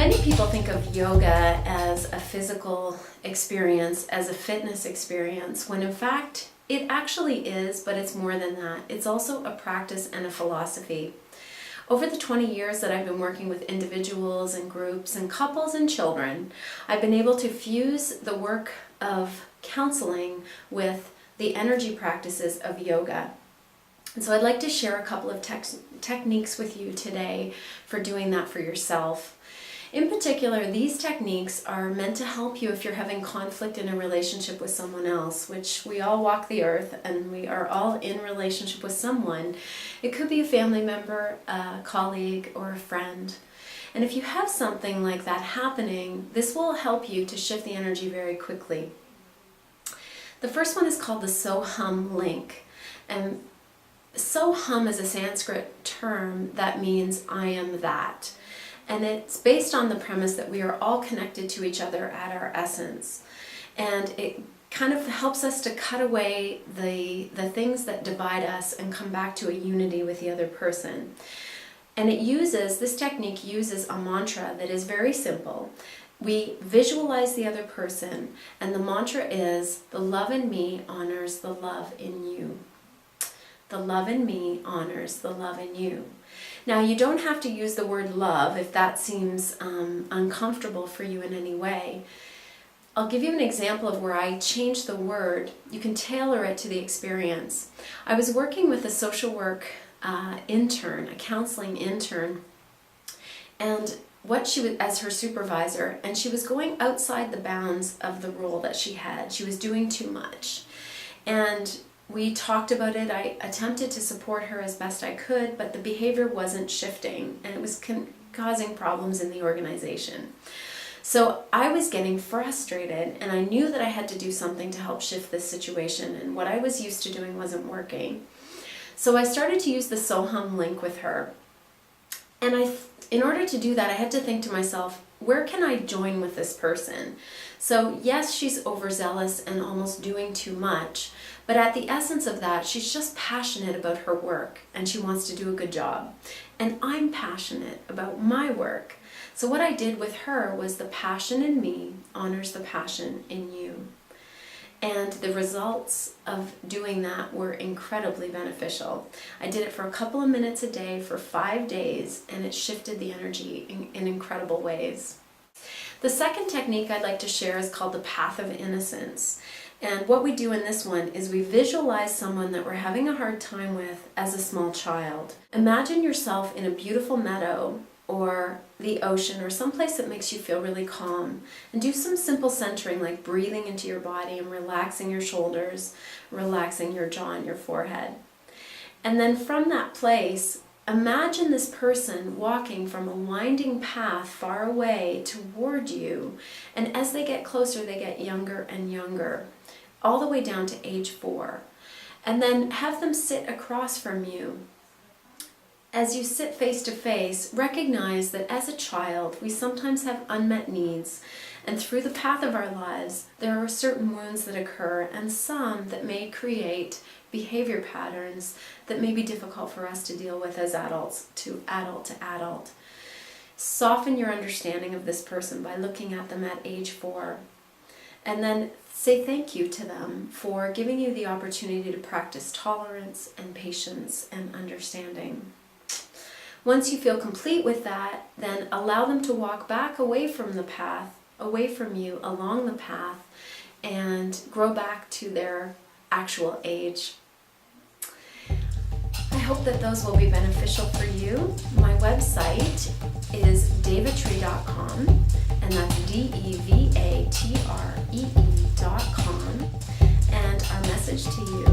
Many people think of yoga as a physical experience, as a fitness experience, when in fact it actually is, but it's more than that. It's also a practice and a philosophy. Over the 20 years that I've been working with individuals and groups and couples and children, I've been able to fuse the work of counseling with the energy practices of yoga. And so I'd like to share a couple of techniques with you today for doing that for yourself. In particular, these techniques are meant to help you if you're having conflict in a relationship with someone else, which we all walk the earth and we are all in relationship with someone. It could be a family member, a colleague, or a friend. And if you have something like that happening, this will help you to shift the energy very quickly. The first one is called the Soham link. And Soham is a Sanskrit term that means I am that. And it's based on the premise that we are all connected to each other at our essence. And it kind of helps us to cut away the things that divide us and come back to a unity with the other person. And this technique uses a mantra that is very simple. We visualize the other person, and the mantra is, the love in me honors the love in you. The love in me honors the love in you. Now, you don't have to use the word love if that seems uncomfortable for you in any way. I'll give you an example of where I changed the word. You can tailor it to the experience. I was working with a social work intern, a counseling intern, and she was as her supervisor, and she was going outside the bounds of the role that she had. She was doing too much. And we talked about it. I attempted to support her as best I could, but the behavior wasn't shifting, and it was causing problems in the organization. So I was getting frustrated, and I knew that I had to do something to help shift this situation, and what I was used to doing wasn't working. So I started to use the Soham link with her. And in order to do that, I had to think to myself, where can I join with this person? So yes, she's overzealous and almost doing too much, but at the essence of that, she's just passionate about her work and she wants to do a good job. And I'm passionate about my work. So what I did with her was, the passion in me honors the passion in you. And the results of doing that were incredibly beneficial. I did it for a couple of minutes a day for 5 days, and it shifted the energy in incredible ways. The second technique I'd like to share is called the Path of Innocence. And what we do in this one is we visualize someone that we're having a hard time with as a small child. Imagine yourself in a beautiful meadow or the ocean or someplace that makes you feel really calm. And do some simple centering, like breathing into your body and relaxing your shoulders, relaxing your jaw and your forehead. And then from that place, imagine this person walking from a winding path far away toward you. And as they get closer, they get younger and younger, all the way down to age 4. And then have them sit across from you. As you sit face to face, recognize that as a child, we sometimes have unmet needs, and through the path of our lives, there are certain wounds that occur, and some that may create behavior patterns that may be difficult for us to deal with as adults, to adult. Soften your understanding of this person by looking at them at age 4, and then say thank you to them for giving you the opportunity to practice tolerance and patience and understanding. Once you feel complete with that, then allow them to walk back away from the path, away from you, along the path, and grow back to their actual age. I hope that those will be beneficial for you. My website is devatree.com, and that's devatree.com. And our message to you